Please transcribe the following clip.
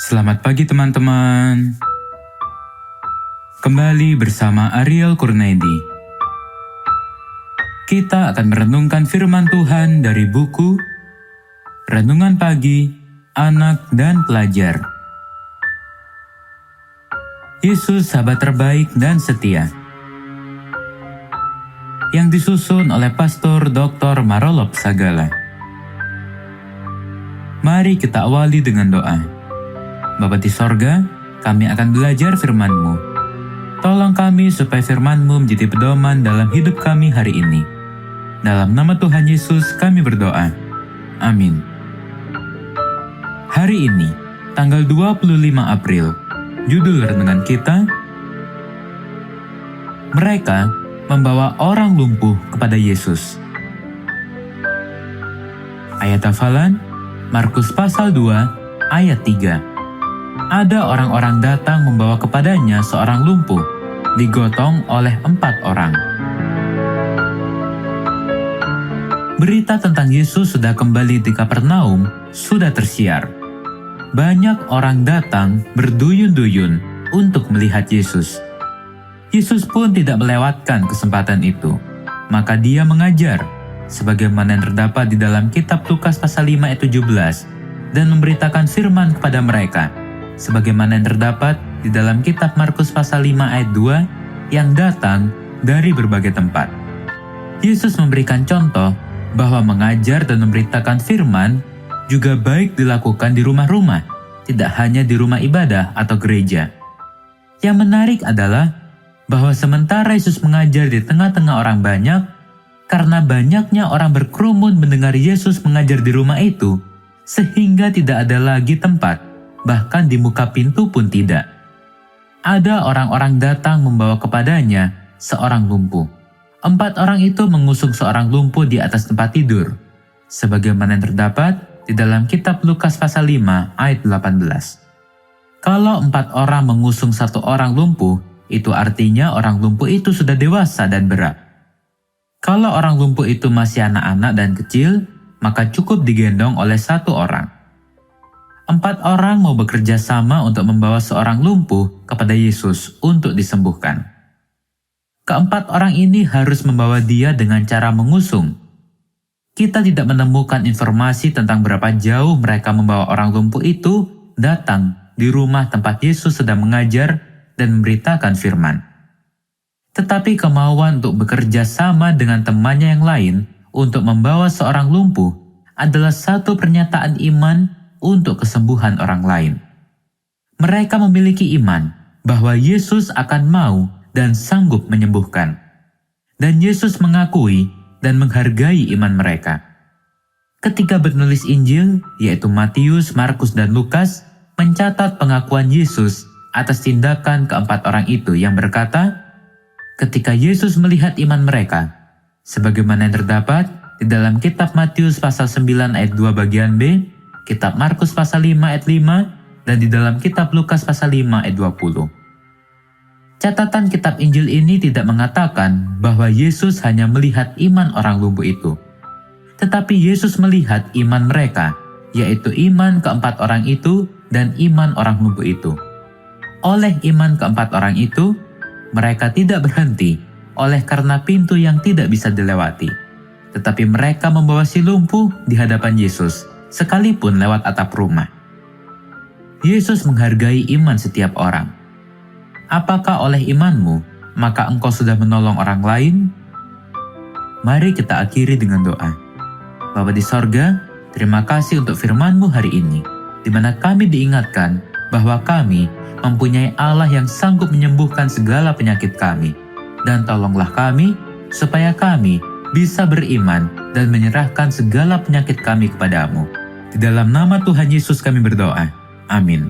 Selamat pagi teman-teman. Kembali bersama Ariel Kurnaidi. Kita akan merenungkan firman Tuhan dari buku Renungan Pagi, Anak dan Pelajar. Yesus sahabat terbaik dan setia. Yang disusun oleh Pastor Dr. Marolop Sagala. Mari kita awali dengan doa. Bapa di sorga, kami akan belajar firman-Mu. Tolong kami supaya firman-Mu menjadi pedoman dalam hidup kami hari ini. Dalam nama Tuhan Yesus kami berdoa. Amin. Hari ini, tanggal 25 April, judul renungan kita, Mereka membawa orang lumpuh kepada Yesus. Ayat hafalan, Markus pasal 2, ayat 3. Ada orang-orang datang membawa kepadanya seorang lumpuh, digotong oleh 4 orang. Berita tentang Yesus sudah kembali di Kapernaum sudah tersiar. Banyak orang datang berduyun-duyun untuk melihat Yesus. Yesus pun tidak melewatkan kesempatan itu. Maka dia mengajar, sebagaimana yang terdapat di dalam kitab Lukas pasal 5 ayat 17, dan memberitakan firman kepada mereka, sebagaimana yang terdapat di dalam kitab Markus pasal 5 ayat 2 yang datang dari berbagai tempat. Yesus memberikan contoh bahwa mengajar dan memberitakan firman juga baik dilakukan di rumah-rumah, tidak hanya di rumah ibadah atau gereja. Yang menarik adalah bahwa sementara Yesus mengajar di tengah-tengah orang banyak, karena banyaknya orang berkerumun mendengar Yesus mengajar di rumah itu, sehingga tidak ada lagi tempat, bahkan di muka pintu pun tidak. Ada orang-orang datang membawa kepadanya seorang lumpuh. 4 orang itu mengusung seorang lumpuh di atas tempat tidur, sebagaimana yang terdapat di dalam kitab Lukas pasal 5 ayat 18. Kalau 4 orang mengusung 1 orang lumpuh, itu artinya orang lumpuh itu sudah dewasa dan berat. Kalau orang lumpuh itu masih anak-anak dan kecil, maka cukup digendong oleh 1 orang. 4 orang mau bekerja sama untuk membawa seorang lumpuh kepada Yesus untuk disembuhkan. Keempat orang ini harus membawa dia dengan cara mengusung. Kita tidak menemukan informasi tentang berapa jauh mereka membawa orang lumpuh itu datang di rumah tempat Yesus sedang mengajar dan memberitakan firman. Tetapi kemauan untuk bekerja sama dengan temannya yang lain untuk membawa seorang lumpuh adalah satu pernyataan iman untuk kesembuhan orang lain. Mereka memiliki iman bahwa Yesus akan mau dan sanggup menyembuhkan. Dan Yesus mengakui dan menghargai iman mereka. Ketiga penulis Injil, yaitu Matius, Markus, dan Lukas, mencatat pengakuan Yesus atas tindakan ke-4 orang itu yang berkata, ketika Yesus melihat iman mereka, sebagaimana yang terdapat di dalam kitab Matius pasal 9 ayat 2 bagian B, kitab Markus pasal 5 ayat 5, dan di dalam kitab Lukas pasal 5 ayat 20. Catatan kitab Injil ini tidak mengatakan bahwa Yesus hanya melihat iman orang lumpuh itu. Tetapi Yesus melihat iman mereka, yaitu iman ke-4 orang itu dan iman orang lumpuh itu. Oleh iman ke-4 orang itu, mereka tidak berhenti oleh karena pintu yang tidak bisa dilewati. Tetapi mereka membawa si lumpuh di hadapan Yesus, sekalipun lewat atap rumah. Yesus menghargai iman setiap orang. Apakah oleh imanmu, maka engkau sudah menolong orang lain? Mari kita akhiri dengan doa. Bapa di sorga, terima kasih untuk firman-Mu hari ini, di mana kami diingatkan bahwa kami mempunyai Allah yang sanggup menyembuhkan segala penyakit kami. Dan tolonglah kami, supaya kami bisa beriman dan menyerahkan segala penyakit kami kepadamu. Di dalam nama Tuhan Yesus kami berdoa. Amin.